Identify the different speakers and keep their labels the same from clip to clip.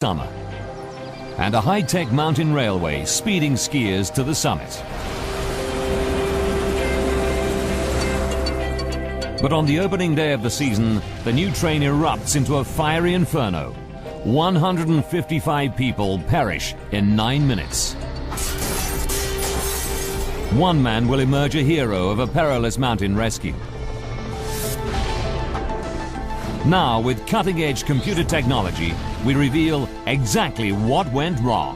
Speaker 1: summer, and a high-tech mountain railway speeding skiers to the summit. But on the opening day of the season, the new train erupts into a fiery inferno. 155 people perish in 9 minutes. One man will emerge a hero of a perilous mountain rescue. Now, with cutting-edge computer technology, we reveal exactly what went wrong.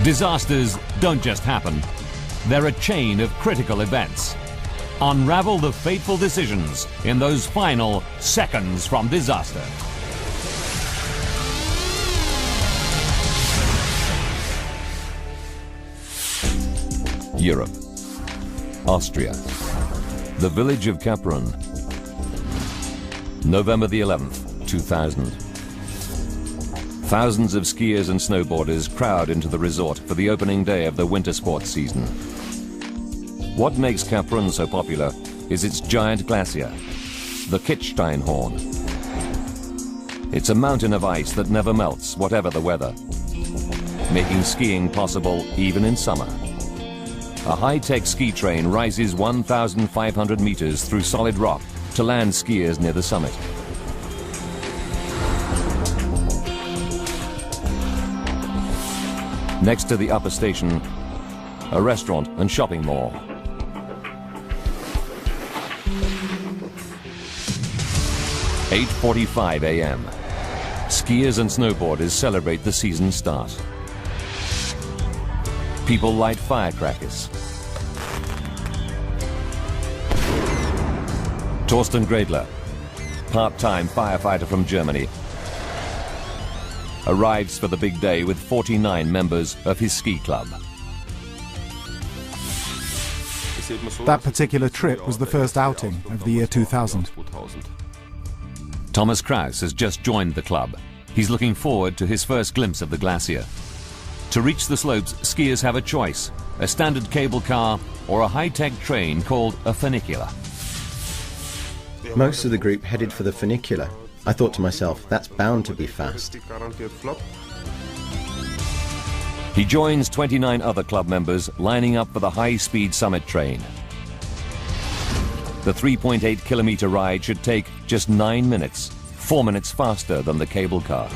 Speaker 1: Disasters don't just happen. They're a chain of critical events. Unravel the fateful decisions in those final seconds from disaster. Europe. Austria. The village of Kaprun. November the 11th, 2000. Thousands of skiers and snowboarders crowd into the resort for the opening day of the winter sports season. What makes Kaprun so popular is its giant glacier, the Kitzsteinhorn. It's a mountain of ice that never melts, whatever the weather, making skiing possible even in summer. A high-tech ski train rises 1,500 meters through solid rock to land skiers near the summit. Next to the upper station, a restaurant and shopping mall. "8:45 a.m. Skiers and snowboarders celebrate the season start. People light firecrackers. Torsten Gredler, part-time firefighter from Germany, arrives for the big day with 49 members of his ski club.
Speaker 2: That particular trip was the first outing of the year 2000.
Speaker 1: Thomas Kraus has just joined the club. He's looking forward to his first glimpse of the glacier. To reach the slopes, skiers have a choice: a standard cable car or a high-tech train called a funicular.
Speaker 3: Most of the group headed for the funicular. I thought to myself, that's bound to be fast.
Speaker 1: He joins 29 other club members lining up for the high-speed summit train. The 3.8-kilometer ride should take just 9 minutes, 4 minutes faster than the cable car.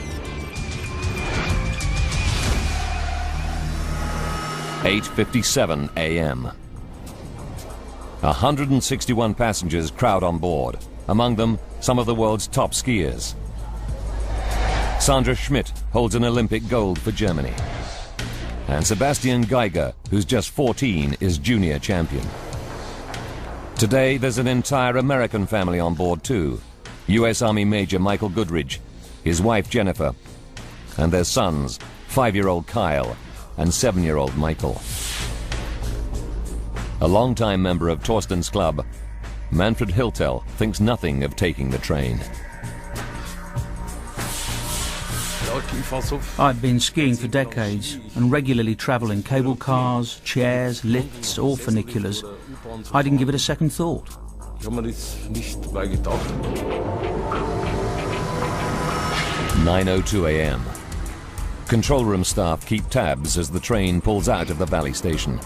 Speaker 1: 8:57 a.m. 161 passengers crowd on board, among them some of the world's top skiers. Sandra Schmidt holds an Olympic gold for Germany. And Sebastian Geiger, who's just 14, is junior champion. Today there's an entire American family on board too. US Army Major Michael Goodridge, his wife Jennifer, and their sons, 5-year-old Kyle and 7-year-old Michael. A longtime member of Torsten's club, Manfred Hiltel, thinks nothing of taking the train.
Speaker 4: I'd been skiing for decades and regularly travel in cable cars, chairs, lifts or funiculars. I didn't give it a second thought.
Speaker 1: 9:02 a.m. Control room staff keep tabs as the train pulls out of the valley station.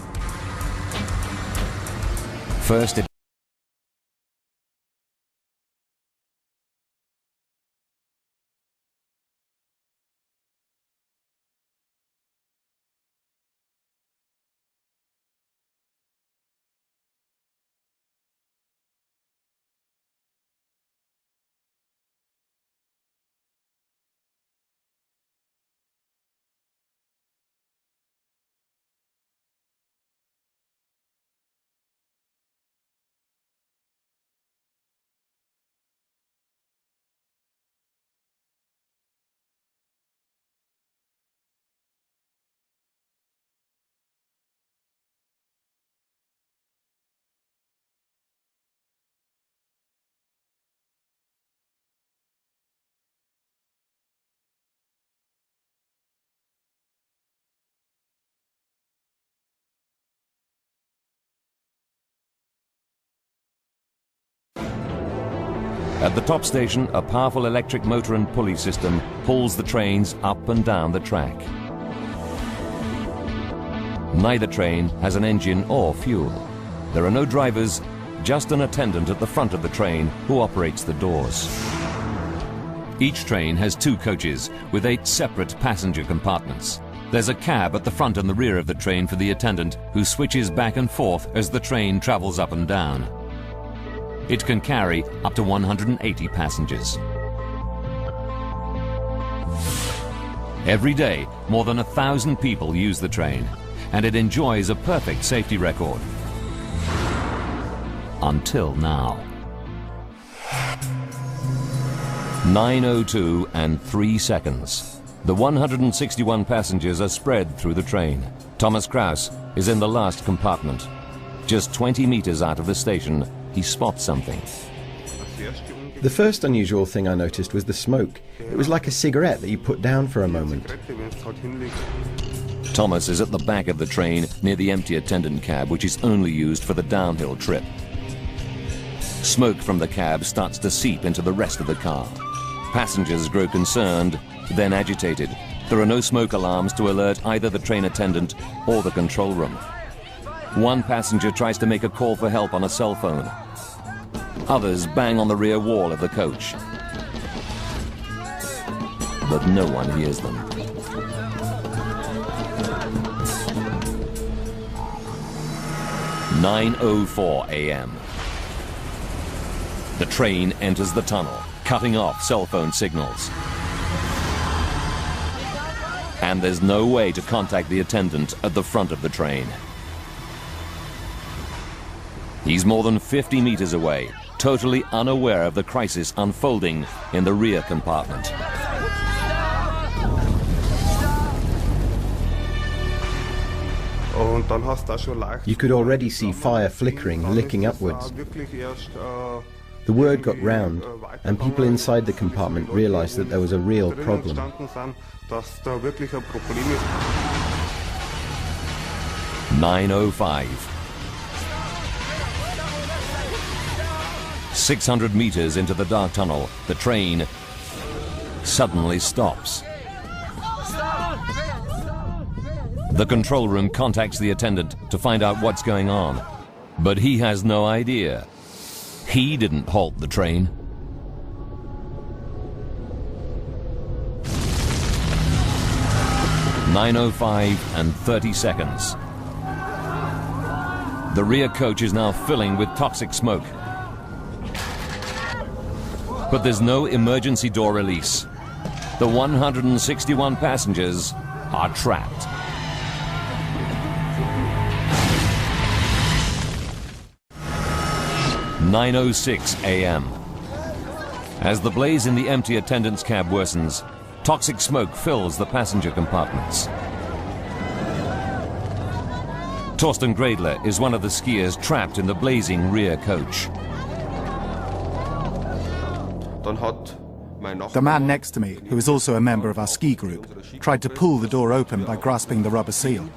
Speaker 1: First it At the top station, a powerful electric motor and pulley system pulls the trains up and down the track. Neither train has an engine or fuel. There are no drivers, just an attendant at the front of the train who operates the doors. Each train has 2 coaches with 8 separate passenger compartments. There's a cab at the front and the rear of the train for the attendant who switches back and forth as the train travels up and down. It can carry up to 180 passengers. Every day, more than 1,000 people use the train, and it enjoys a perfect safety record. Until now. 9:02 and 3 seconds. The 161 passengers are spread through the train. Thomas Kraus is in the last compartment. Just 20 meters out of the station, he spots something.
Speaker 3: The first unusual thing I noticed was the smoke. It was like a cigarette that you put down for a moment.
Speaker 1: Thomas is at the back of the train near the empty attendant cab, which is only used for the downhill trip. Smoke from the cab starts to seep into the rest of the car. Passengers grow concerned, then agitated. There are no smoke alarms to alert either the train attendant or the control room. One passenger tries to make a call for help on a cell phone. Others bang on the rear wall of the coach. But no one hears them. "9:04 a.m. The train enters the tunnel, cutting off cell phone signals. And there's no way to contact the attendant at the front of the train. He's more than 50 meters away, totally unaware of the crisis unfolding in the rear compartment.
Speaker 3: You could already see fire flickering, licking upwards. The word got round, and people inside the compartment realized that there was a real problem.
Speaker 1: 9:05. 600 meters into the dark tunnel, the train suddenly stops. The control room contacts the attendant to find out what's going on, but he has no idea. He didn't halt the train. "9:05 and 30 seconds. The rear coach is now filling with toxic smoke. But there's no emergency door release. The 161 passengers are trapped. "9:06 a.m. As the blaze in the empty attendant's cab worsens, toxic smoke fills the passenger compartments. Torsten Gradler is one of the skiers trapped in the blazing rear coach.
Speaker 2: The man next to me, who is also a member of our ski group, tried to pull the door open by grasping the rubber seal.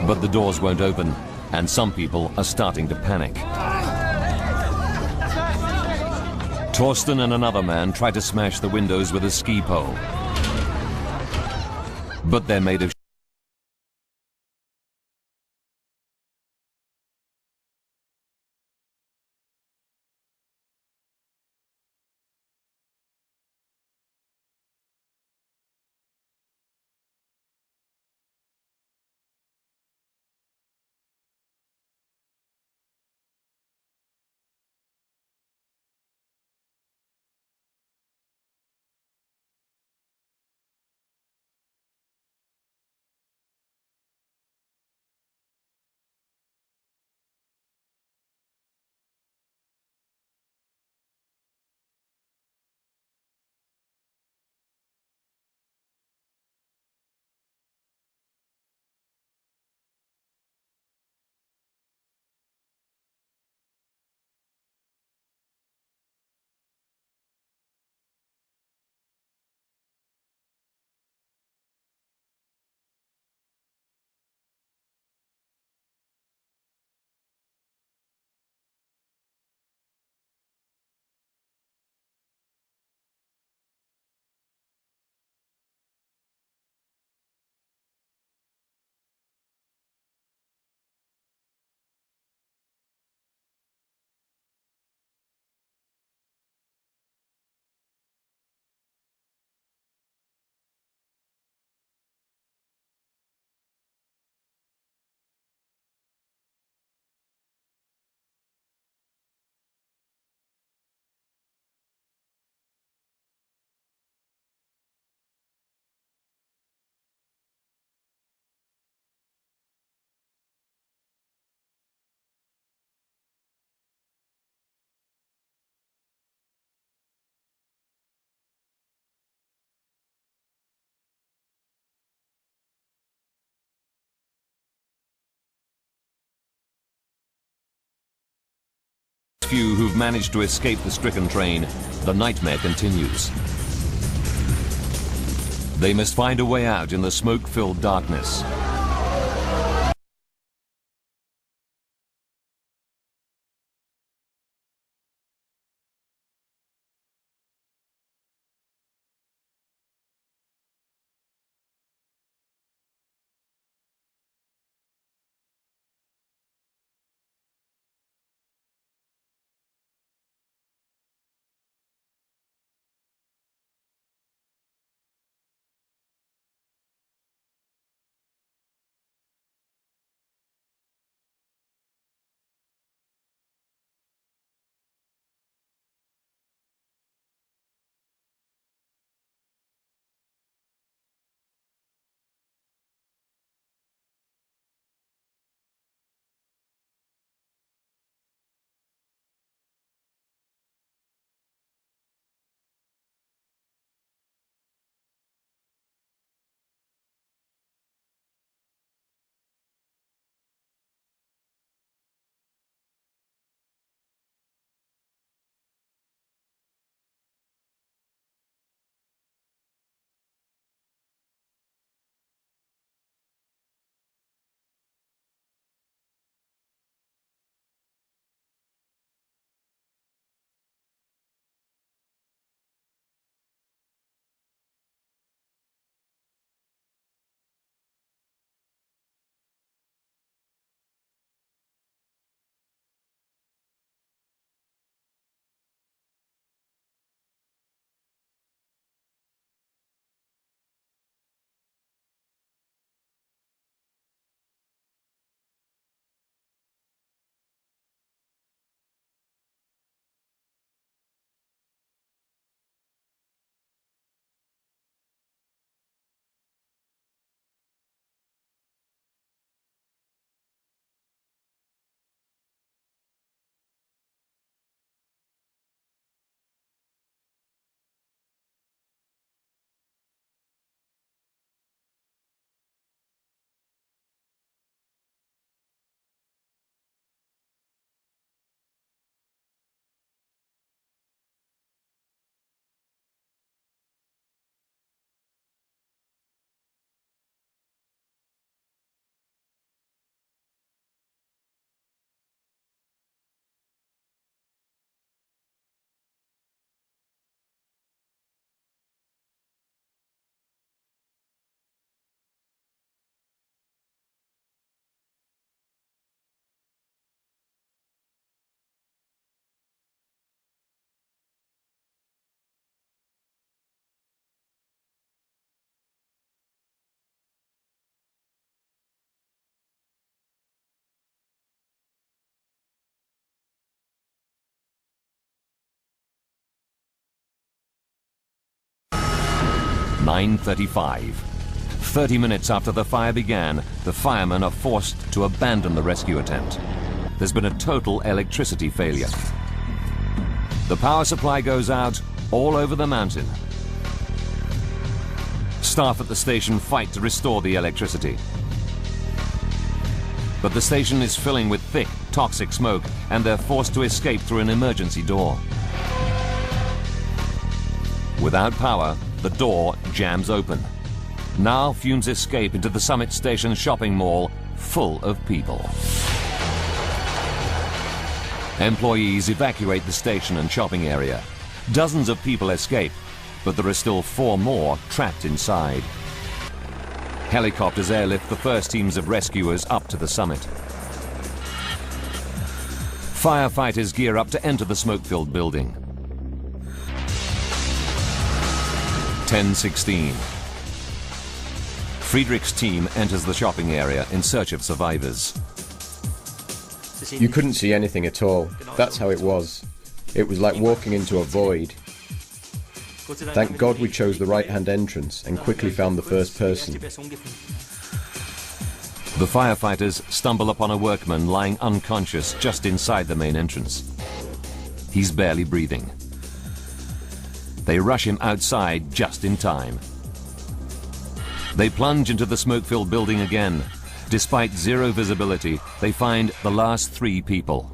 Speaker 1: But the doors won't open, and some people are starting to panic. Torsten and another man try to smash the windows with a ski pole. But they're made of Few who've managed to escape the stricken train, the nightmare continues. They must find a way out in the smoke-filled darkness. "9:35. 30 minutes after the fire began, the firemen are forced to abandon the rescue attempt. There's been a total electricity failure. The power supply goes out all over the mountain. Staff at the station fight to restore the electricity. But the station is filling with thick, toxic smoke, and they're forced to escape through an emergency door. Without power, the door jams open. Now fumes escape into the Summit Station shopping mall, full of people. Employees evacuate the station and shopping area. Dozens of people escape, but there are still 4 more trapped inside. Helicopters airlift the first teams of rescuers up to the summit. Firefighters gear up to enter the smoke-filled building. 10:16. Friedrich's team enters the shopping area in search of survivors.
Speaker 3: You couldn't see anything at all. That's how it was. It was like walking into a void. Thank God we chose the right-hand entrance and quickly found the first person.
Speaker 1: The firefighters stumble upon a workman lying unconscious just inside the main entrance. He's barely breathing. They rush him outside just in time. They plunge into the smoke-filled building again. Despite zero visibility, they find the last 3 people.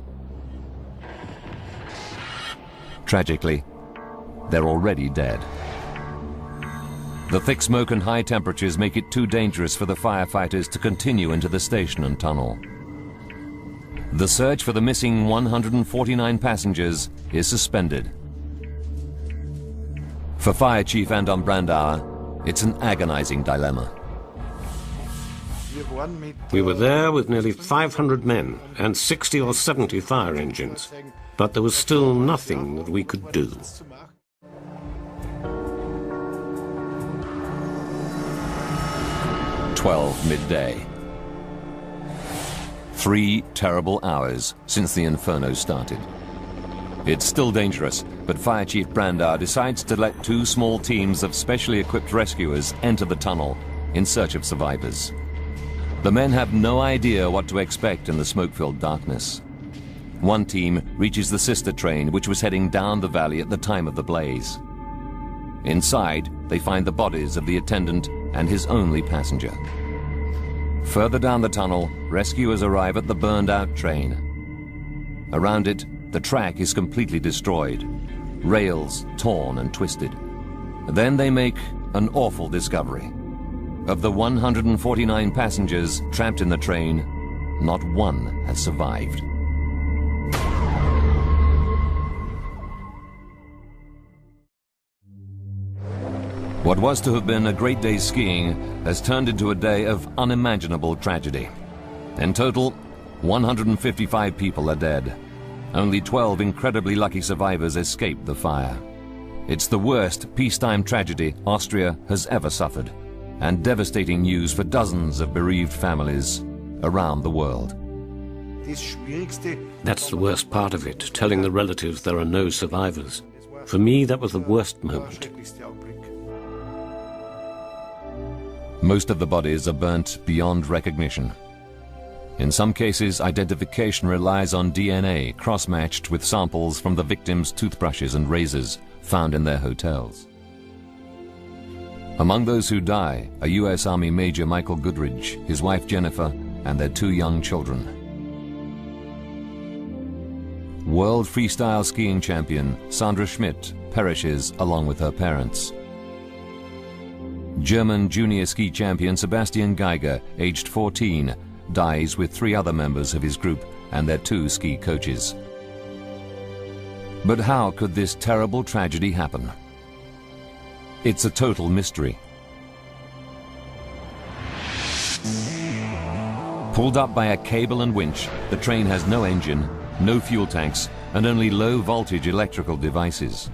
Speaker 1: Tragically, they're already dead. The thick smoke and high temperatures make it too dangerous for the firefighters to continue into the station and tunnel. The search for the missing 149 passengers is suspended. For Fire Chief Anton Brandauer, it's an agonizing dilemma.
Speaker 5: We were there with nearly 500 men and 60 or 70 fire engines, but there was still nothing that we could do.
Speaker 1: 12 midday. 3 terrible hours since the inferno started. It's still dangerous, but Fire Chief Brandauer decides to let 2 small teams of specially equipped rescuers enter the tunnel in search of survivors. The men have no idea what to expect in the smoke-filled darkness. One team reaches the sister train, which was heading down the valley at the time of the blaze. Inside, they find the bodies of the attendant and his only passenger. Further down the tunnel, rescuers arrive at the burned-out train. Around it, the track is completely destroyed, rails torn and twisted. Then they make an awful discovery. Of the 149 passengers trapped in the train, not one has survived. What was to have been a great day's skiing has turned into a day of unimaginable tragedy. In total, 155 people are dead. Only 12 incredibly lucky survivors escaped the fire. It's the worst peacetime tragedy Austria has ever suffered, and devastating news for dozens of bereaved families around the world.
Speaker 5: That's the worst part of it, telling the relatives there are no survivors. For me, that was the worst moment.
Speaker 1: Most of the bodies are burnt beyond recognition. In some cases, identification relies on DNA cross-matched with samples from the victims' toothbrushes and razors found in their hotels. Among those who die are U.S. Army Major Michael Goodridge, his wife Jennifer, and their 2 young children. World freestyle skiing champion Sandra Schmidt perishes along with her parents. German junior ski champion Sebastian Geiger, aged 14, dies with 3 other members of his group and their 2 ski coaches. But how could this terrible tragedy happen? It's a total mystery. Pulled up by a cable and winch, the train has no engine, no fuel tanks, and only low-voltage electrical devices.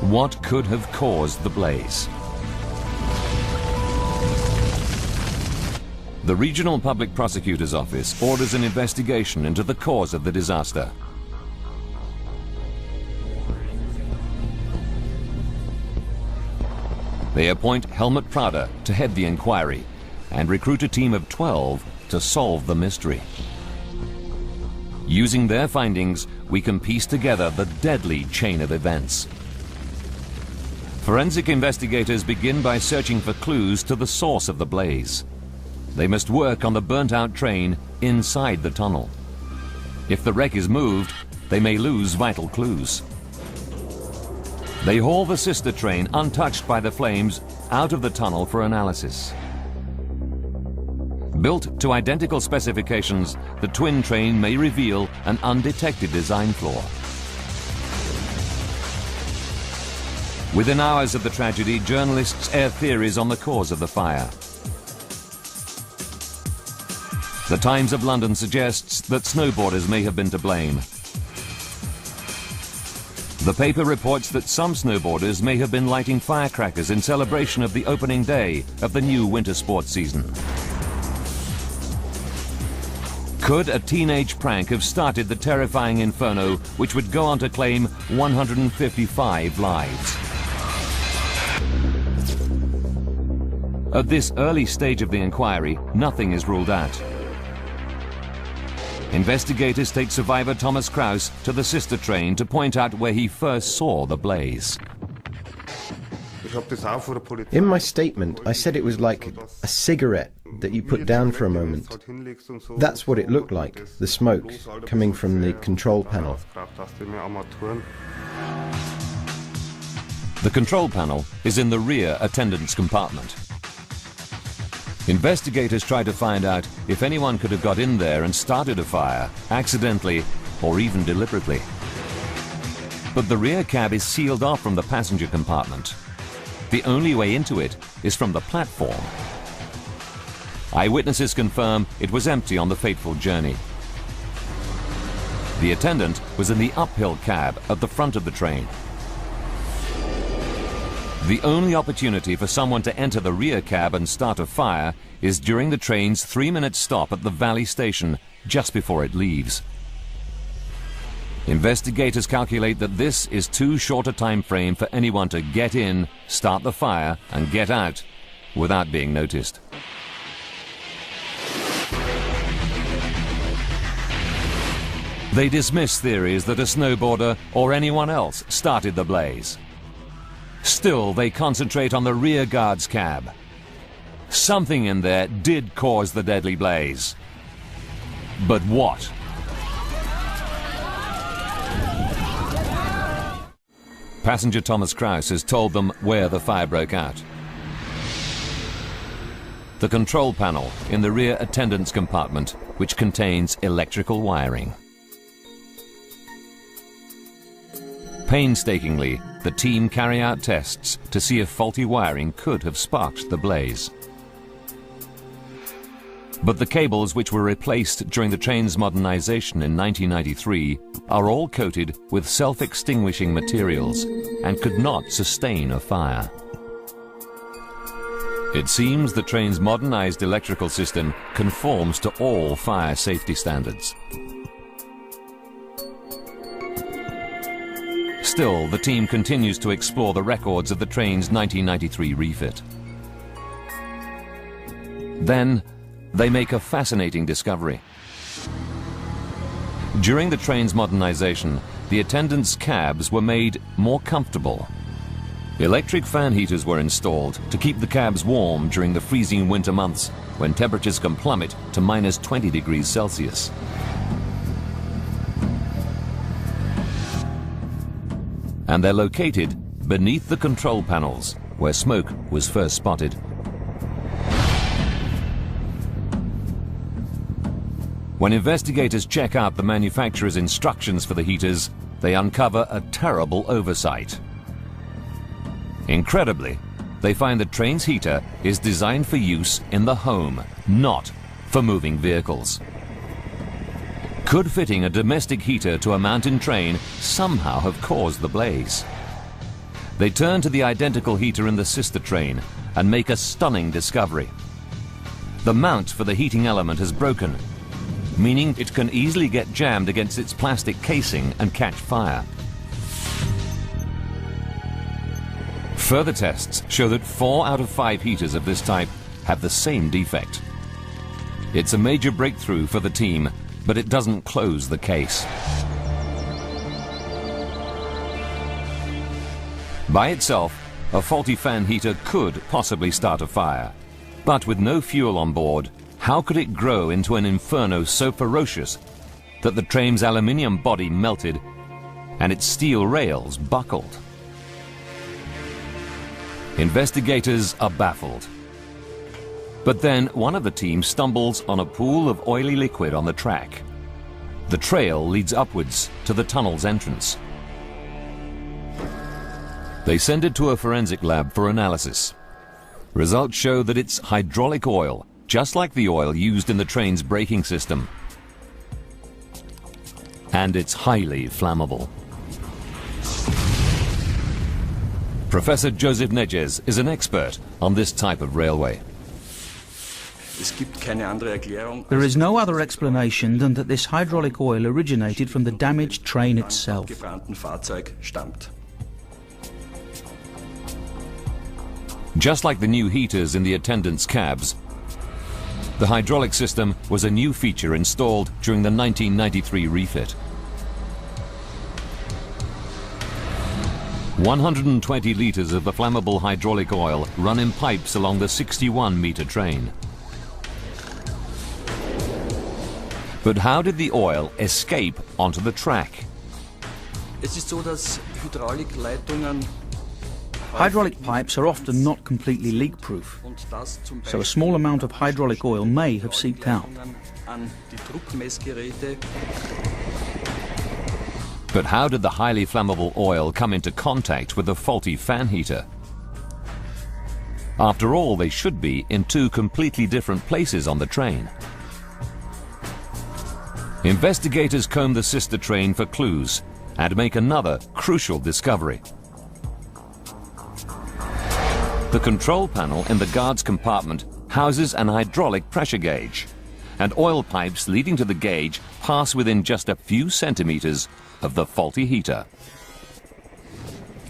Speaker 1: What could have caused the blaze? The Regional Public Prosecutor's Office orders an investigation into the cause of the disaster. They appoint Helmut Prader to head the inquiry and recruit a team of 12 to solve the mystery. Using their findings, we can piece together the deadly chain of events. Forensic investigators begin by searching for clues to the source of the blaze. They must work on the burnt-out train inside the tunnel. If the wreck is moved, they may lose vital clues. They haul the sister train, untouched by the flames, out of the tunnel for analysis. Built to identical specifications, the twin train may reveal an undetected design flaw. Within hours of the tragedy, journalists air theories on the cause of the fire. The Times of London suggests that snowboarders may have been to blame. The paper reports that some snowboarders may have been lighting firecrackers in celebration of the opening day of the new winter sports season. Could a teenage prank have started the terrifying inferno, which would go on to claim 155 lives? At this early stage of the inquiry, nothing is ruled out. Investigators take survivor Thomas Kraus to the sister train to point out where he first saw the blaze.
Speaker 3: In my statement, I said it was like a cigarette that you put down for a moment. That's what it looked like, the smoke coming from the control panel.
Speaker 1: The control panel is in the rear attendance compartment. Investigators try to find out if anyone could have got in there and started a fire, accidentally or even deliberately. But the rear cab is sealed off from the passenger compartment. The only way into it is from the platform. Eyewitnesses confirm it was empty on the fateful journey. The attendant was in the uphill cab at the front of the train. The only opportunity for someone to enter the rear cab and start a fire is during the train's 3-minute stop at the Valley station just before it leaves. Investigators calculate that this is too short a time frame for anyone to get in, start the fire and get out without being noticed. They dismiss theories that a snowboarder or anyone else started the blaze. Still, they concentrate on the rear guard's cab. Something in there did cause the deadly blaze. But what? Passenger Thomas Kraus has told them where the fire broke out. The control panel in the rear attendance compartment, which contains electrical wiring. Painstakingly, the team carry out tests to see if faulty wiring could have sparked the blaze. But the cables which were replaced during the train's modernization in 1993 are all coated with self-extinguishing materials and could not sustain a fire. It seems the train's modernized electrical system conforms to all fire safety standards. Still, the team continues to explore the records of the train's 1993 refit. Then, they make a fascinating discovery. During the train's modernization, the attendants' cabs were made more comfortable. Electric fan heaters were installed to keep the cabs warm during the freezing winter months, when temperatures can plummet to -20 degrees Celsius. And they're located beneath the control panels, where smoke was first spotted. When investigators check out the manufacturer's instructions for the heaters, they uncover a terrible oversight. Incredibly, they find the train's heater is designed for use in the home, not for moving vehicles. Could fitting a domestic heater to a mountain train somehow have caused the blaze? They turn to the identical heater in the sister train and make a stunning discovery. The mount for the heating element has broken, meaning it can easily get jammed against its plastic casing and catch fire. Further tests show that 4 out of 5 heaters of this type have the same defect. It's a major breakthrough for the team, but it doesn't close the case. By itself, a faulty fan heater could possibly start a fire. But with no fuel on board, how could it grow into an inferno so ferocious that the train's aluminium body melted and its steel rails buckled? Investigators are baffled. But then one of the team stumbles on a pool of oily liquid on the track. The trail leads upwards to the tunnel's entrance. They send it to a forensic lab for analysis. Results show that it's hydraulic oil, just like the oil used in the train's braking system. And it's highly flammable. Professor Joseph Nedges is an expert on this type of railway.
Speaker 4: There is no other explanation than that this hydraulic oil originated from the damaged train itself.
Speaker 1: Just like the new heaters in the attendants' cabs, the hydraulic system was a new feature installed during the 1993 refit. 120 litres of the flammable hydraulic oil run in pipes along the 61-metre train. But how did the oil escape onto the track?
Speaker 4: Hydraulic pipes are often not completely leak-proof, so a small amount of hydraulic oil may have seeped out.
Speaker 1: But how did the highly flammable oil come into contact with the faulty fan heater? After all, they should be in two completely different places on the train. Investigators comb the sister train for clues and make another crucial discovery. The control panel in the guard's compartment houses an hydraulic pressure gauge, and oil pipes leading to the gauge pass within just a few centimeters of the faulty heater.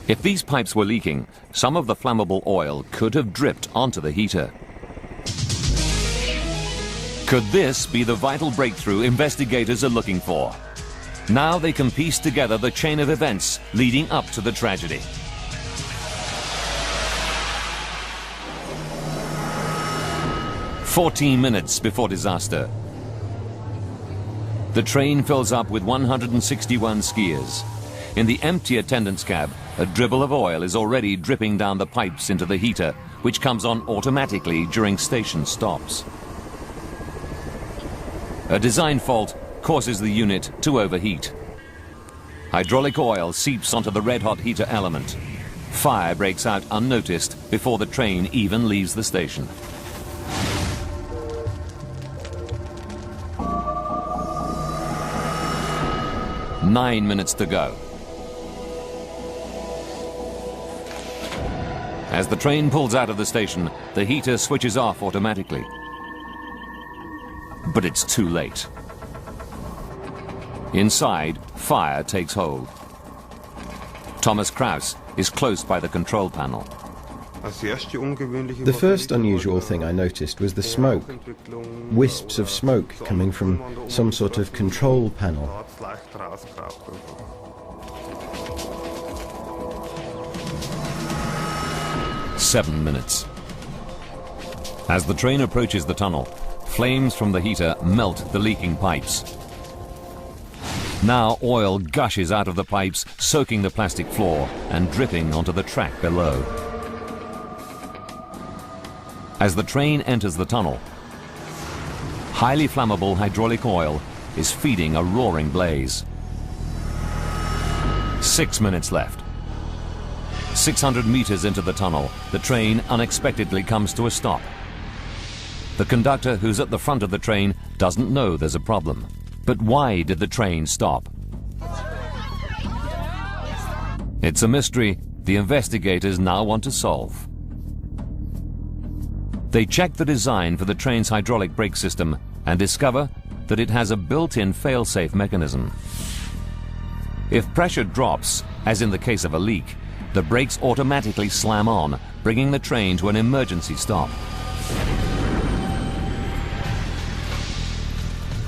Speaker 1: If these pipes were leaking, some of the flammable oil could have dripped onto the heater. Could this be the vital breakthrough investigators are looking for? Now they can piece together the chain of events leading up to the tragedy. "14 minutes before disaster. The train fills up with 161 skiers. In the empty attendance cab, a dribble of oil is already dripping down the pipes into the heater, which comes on automatically during station stops. A design fault causes the unit to overheat. Hydraulic oil seeps onto the red-hot heater element. Fire breaks out unnoticed before the train even leaves the station. "9 minutes to go. As the train pulls out of the station, the heater switches off automatically. But it's too late. Inside, fire takes hold. Thomas Kraus is close by the control panel.
Speaker 3: The first unusual thing I noticed was the smoke. Wisps of smoke coming from some sort of control panel.
Speaker 1: "7 minutes. As the train approaches the tunnel, flames from the heater melt the leaking pipes. Now oil gushes out of the pipes, soaking the plastic floor and dripping onto the track below. As the train enters the tunnel, highly flammable hydraulic oil is feeding a roaring blaze. 6 minutes left. 600 meters into the tunnel, the train unexpectedly comes to a stop. The conductor who's at the front of the train doesn't know there's a problem. But why did the train stop? It's a mystery the investigators now want to solve. They check the design for the train's hydraulic brake system and discover that it has a built-in fail-safe mechanism. If pressure drops, as in the case of a leak, the brakes automatically slam on, bringing the train to an emergency stop.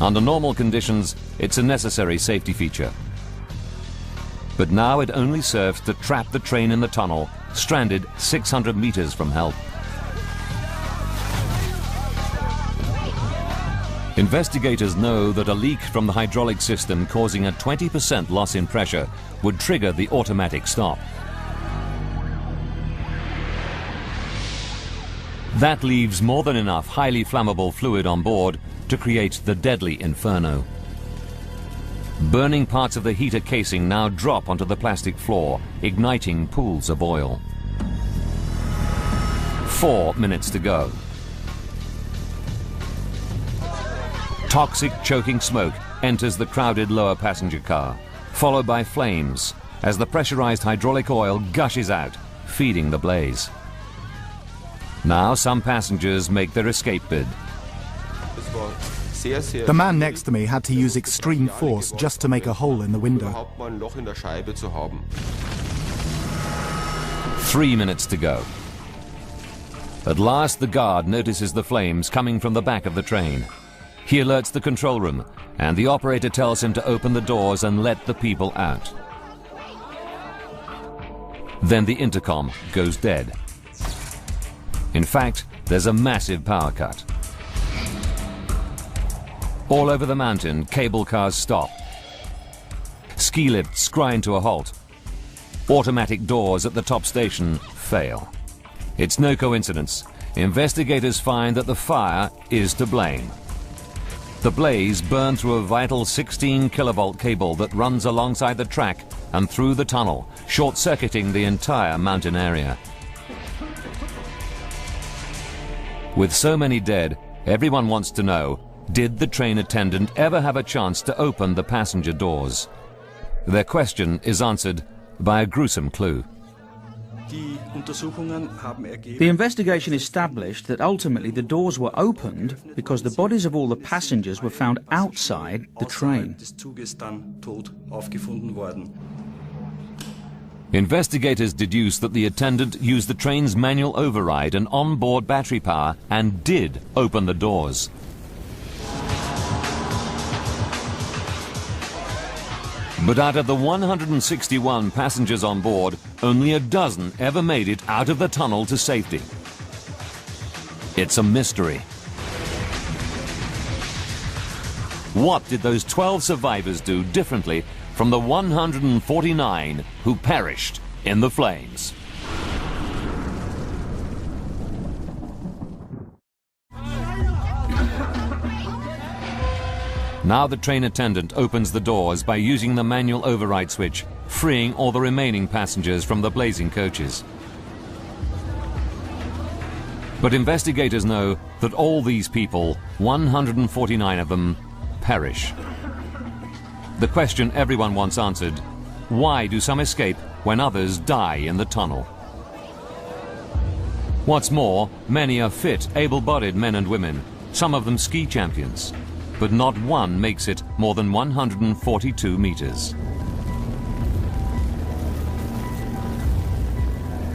Speaker 1: Under normal conditions, it's a necessary safety feature. But now it only serves to trap the train in the tunnel, stranded 600 meters from help. Investigators know that a leak from the hydraulic system causing a 20% loss in pressure would trigger the automatic stop. That leaves more than enough highly flammable fluid on board to create the deadly inferno. Burning parts of the heater casing now drop onto the plastic floor, igniting pools of oil. 4 minutes to go. Toxic choking smoke enters the crowded lower passenger car, followed by flames as the pressurized hydraulic oil gushes out, feeding the blaze. Now some passengers make their escape bid.
Speaker 2: The man next to me had to use extreme force just to make a hole in the window.
Speaker 1: 3 minutes to go. At last the guard notices the flames coming from the back of the train. He alerts the control room, and the operator tells him to open the doors and let the people out. Then the intercom goes dead. In fact, there's a massive power cut. All over the mountain, cable cars stop. Ski lifts grind to a halt. Automatic doors at the top station fail. It's no coincidence. Investigators find that the fire is to blame. The blaze burned through a vital 16 kilovolt cable that runs alongside the track and through the tunnel, short-circuiting the entire mountain area. With so many dead, everyone wants to know, did the train attendant ever have a chance to open the passenger doors? Their question is answered by a gruesome clue.
Speaker 4: The investigation established that ultimately the doors were opened because the bodies of all the passengers were found outside the train.
Speaker 1: Investigators deduce that the attendant used the train's manual override and onboard battery power and did open the doors. But out of the 161 passengers on board, only a dozen ever made it out of the tunnel to safety. It's a mystery. What did those 12 survivors do differently from the 149 who perished in the flames? Now the train attendant opens the doors by using the manual override switch, freeing all the remaining passengers from the blazing coaches. But investigators know that all these people, 149 of them, perish. The question everyone wants answered: why do some escape when others die in the tunnel? What's more, many are fit, able-bodied men and women, some of them ski champions. But not one makes it more than 142 meters.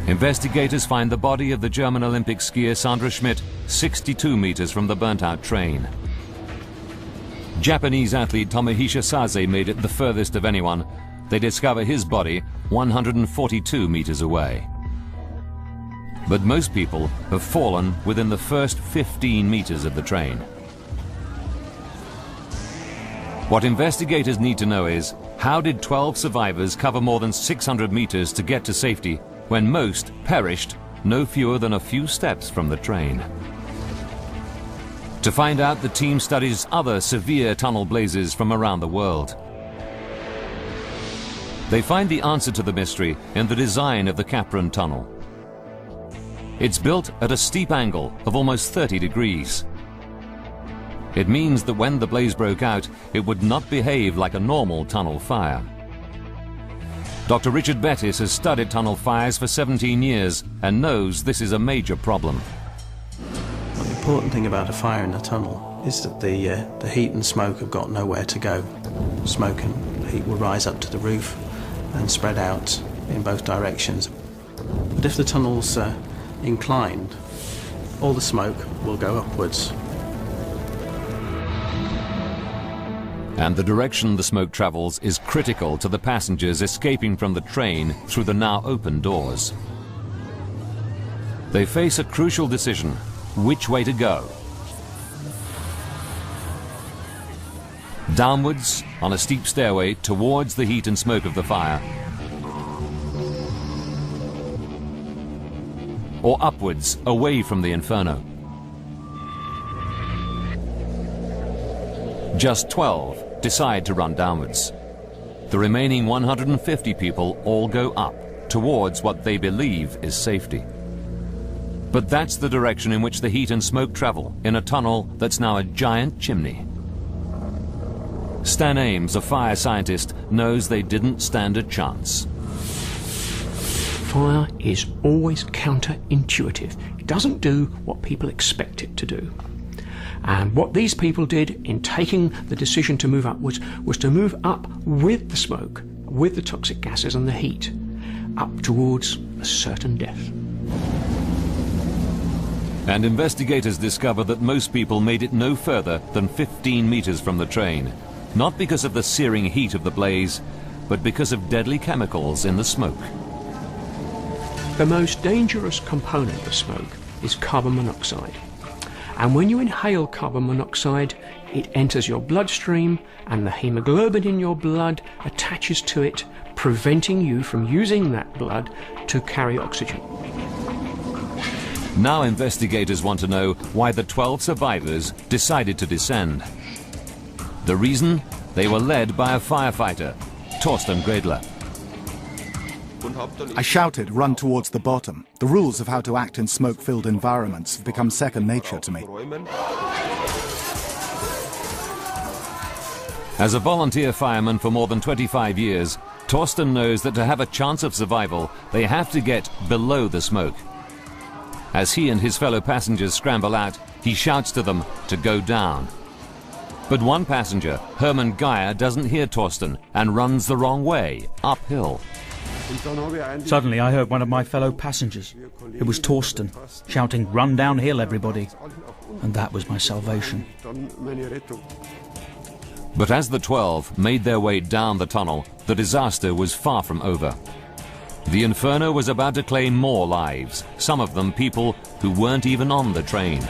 Speaker 1: Investigators find the body of the German Olympic skier Sandra Schmidt 62 meters from the burnt-out train. Japanese athlete Tomohisa Sase made it the furthest of anyone. They discover his body 142 meters away. But most people have fallen within the first 15 meters of the train. What investigators need to know is, how did 12 survivors cover more than 600 meters to get to safety when most perished no fewer than a few steps from the train? To find out, the team studies other severe tunnel blazes from around the world. They find the answer to the mystery in the design of the Capron Tunnel. It's built at a steep angle of almost 30 degrees. It means that when the blaze broke out, it would not behave like a normal tunnel fire. Dr. Richard Bettis has studied tunnel fires for 17 years and knows this is a major problem.
Speaker 6: Well, the important thing about a fire in a tunnel is that the heat and smoke have got nowhere to go. Smoke and heat will rise up to the roof and spread out in both directions. But if the tunnel's inclined, all the smoke will go upwards.
Speaker 1: And the direction the smoke travels is critical to the passengers escaping from the train through the now open doors. They face a crucial decision: which way to go. Downwards on a steep stairway towards the heat and smoke of the fire, or upwards away from the inferno. Just 12 decide to run downwards. The remaining 150 people all go up towards what they believe is safety. But that's the direction in which the heat and smoke travel in a tunnel that's now a giant chimney. Stan Ames, a fire scientist, knows they didn't stand a chance.
Speaker 7: Fire is always counterintuitive. It doesn't do what people expect it to do. And what these people did in taking the decision to move upwards was to move up with the smoke, with the toxic gases and the heat, up towards a certain death.
Speaker 1: And investigators discover that most people made it no further than 15 meters from the train, not because of the searing heat of the blaze, but because of deadly chemicals in the smoke.
Speaker 7: The most dangerous component of smoke is carbon monoxide. And when you inhale carbon monoxide, it enters your bloodstream and the hemoglobin in your blood attaches to it, preventing you from using that blood to carry oxygen.
Speaker 1: Now investigators want to know why the 12 survivors decided to descend. The reason? They were led by a firefighter, Thorsten Gredler.
Speaker 2: I shouted, "Run towards the bottom." The rules of how to act in smoke-filled environments have become second nature to me.
Speaker 1: As a volunteer fireman for more than 25 years, Thorsten knows that to have a chance of survival, they have to get below the smoke. As he and his fellow passengers scramble out, he shouts to them to go down. But one passenger, Hermann Geyer, doesn't hear Thorsten and runs the wrong way, uphill.
Speaker 4: Suddenly I heard one of my fellow passengers. It was Thorsten, shouting, "Run downhill, everybody." And that was my salvation.
Speaker 1: But as the 12 made their way down the tunnel, the disaster was far from over. The inferno was about to claim more lives, some of them people who weren't even on the train.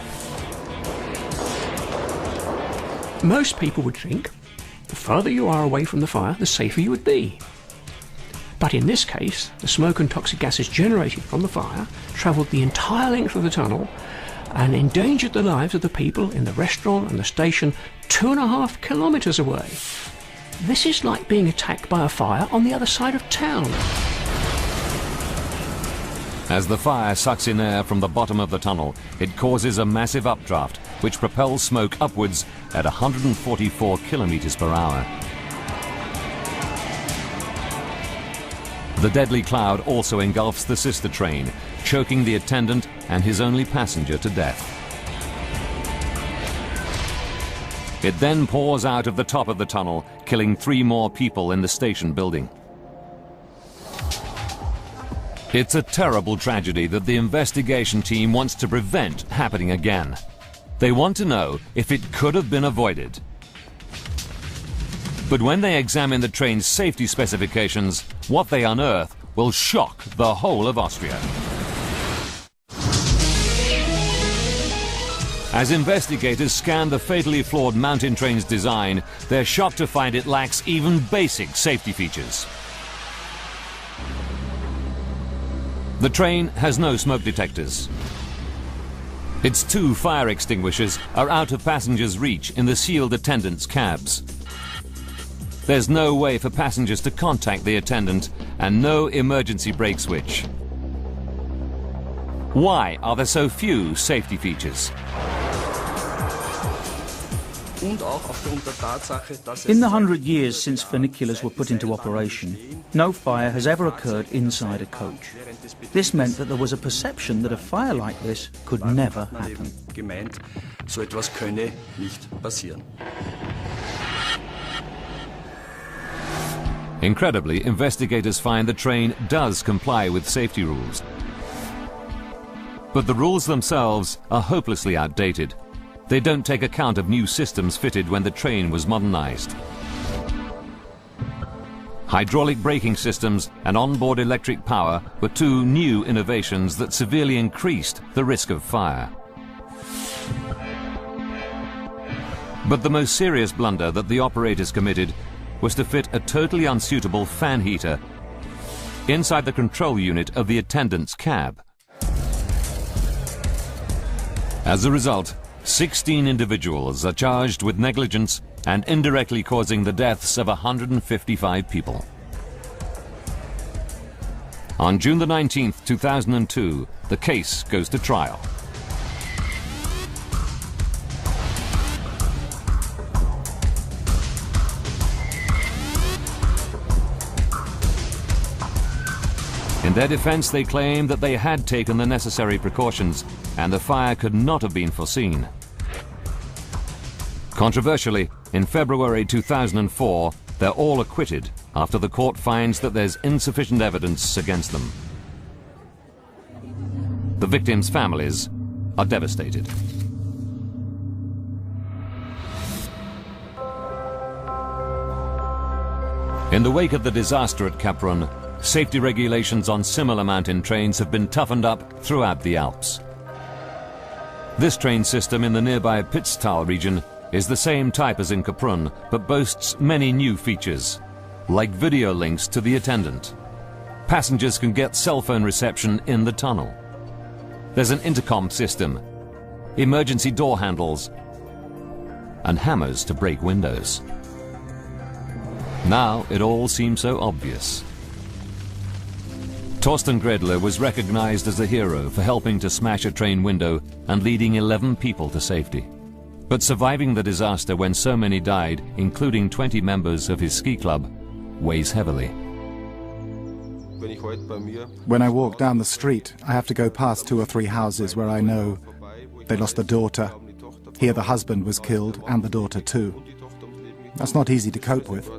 Speaker 7: Most people would think the further you are away from the fire, the safer you would be. But in this case, the smoke and toxic gases generated from the fire travelled the entire length of the tunnel and endangered the lives of the people in the restaurant and the station 2.5 kilometres away. This is like being attacked by a fire on the other side of town.
Speaker 1: As the fire sucks in air from the bottom of the tunnel, it causes a massive updraft, which propels smoke upwards at 144 kilometers per hour. The deadly cloud also engulfs the sister train, choking the attendant and his only passenger to death. It then pours out of the top of the tunnel, killing 3 more people in the station building. It's a terrible tragedy that the investigation team wants to prevent happening again. They want to know if it could have been avoided. But when they examine the train's safety specifications, what they unearth will shock the whole of Austria. As investigators scan the fatally flawed mountain train's design, they're shocked to find it lacks even basic safety features. The train has no smoke detectors. Its 2 fire extinguishers are out of passengers' reach in the sealed attendants' cabs. There's no way for passengers to contact the attendant and no emergency brake switch. Why are there so few safety features?
Speaker 4: In the 100 years since funiculars were put into operation, no fire has ever occurred inside a coach. This meant that there was a perception that a fire like this could never happen.
Speaker 1: Incredibly, investigators find the train does comply with safety rules. But the rules themselves are hopelessly outdated. They don't take account of new systems fitted when the train was modernized. Hydraulic braking systems and onboard electric power were 2 new innovations that severely increased the risk of fire. But the most serious blunder that the operators committed was to fit a totally unsuitable fan heater inside the control unit of the attendant's cab. As a result, 16 individuals are charged with negligence and indirectly causing the deaths of 155 people. On June the 19th, 2002, the case goes to trial. In their defense, they claim that they had taken the necessary precautions and the fire could not have been foreseen. Controversially, in February 2004, they're all acquitted after the court finds that there's insufficient evidence against them. The victims' families are devastated. In the wake of the disaster at Kaprun, safety regulations on similar mountain trains have been toughened up throughout the Alps. This train system in the nearby Pitztal region is the same type as in Kaprun, but boasts many new features, like video links to the attendant. Passengers can get cell phone reception in the tunnel. There's an intercom system, emergency door handles, and hammers to break windows. Now it all seems so obvious. Torsten Gredler was recognized as a hero for helping to smash a train window and leading 11 people to safety. But surviving the disaster when so many died, including 20 members of his ski club, weighs heavily.
Speaker 2: When I walk down the street, I have to go past 2 or 3 houses where I know they lost a daughter. Here the husband was killed, and the daughter too. That's not easy to cope with.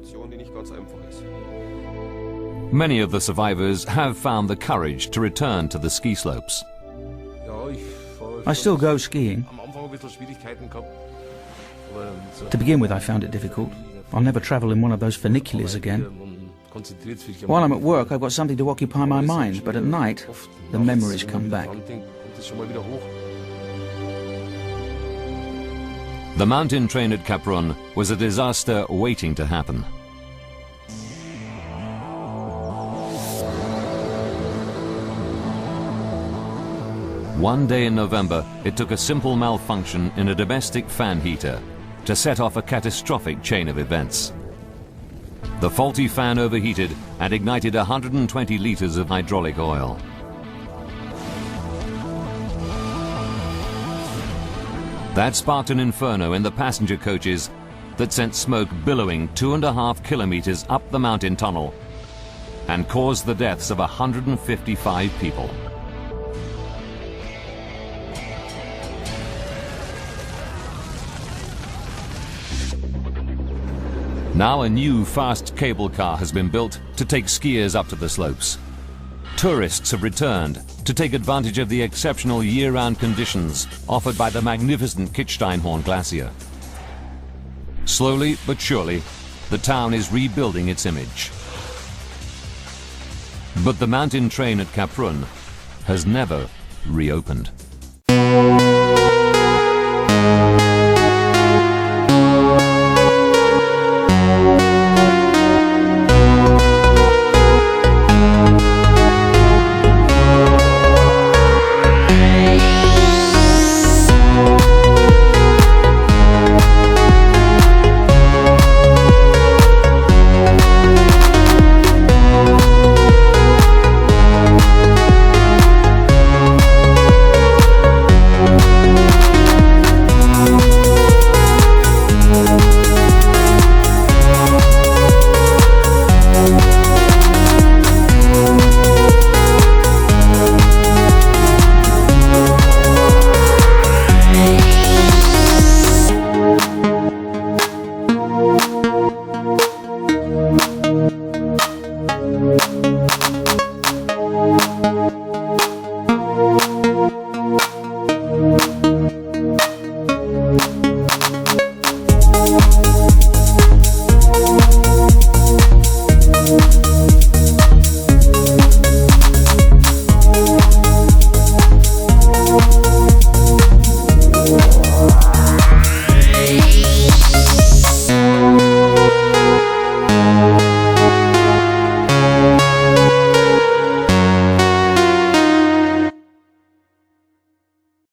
Speaker 1: Many of the survivors have found the courage to return to the ski slopes.
Speaker 4: I still go skiing. To begin with, I found it difficult. I'll never travel in one of those funiculars again. While I'm at work, I've got something to occupy my mind, but at night, the memories come back.
Speaker 1: The mountain train at Kaprun was a disaster waiting to happen. One day in November, it took a simple malfunction in a domestic fan heater to set off a catastrophic chain of events. The faulty fan overheated and ignited 120 litres of hydraulic oil. That sparked an inferno in the passenger coaches that sent smoke billowing 2.5 kilometres up the mountain tunnel and caused the deaths of 155 people. Now a new fast cable car has been built to take skiers up to the slopes. Tourists have returned to take advantage of the exceptional year-round conditions offered by the magnificent Kitzsteinhorn Glacier. Slowly but surely, the town is rebuilding its image. But the mountain train at Kaprun has never reopened.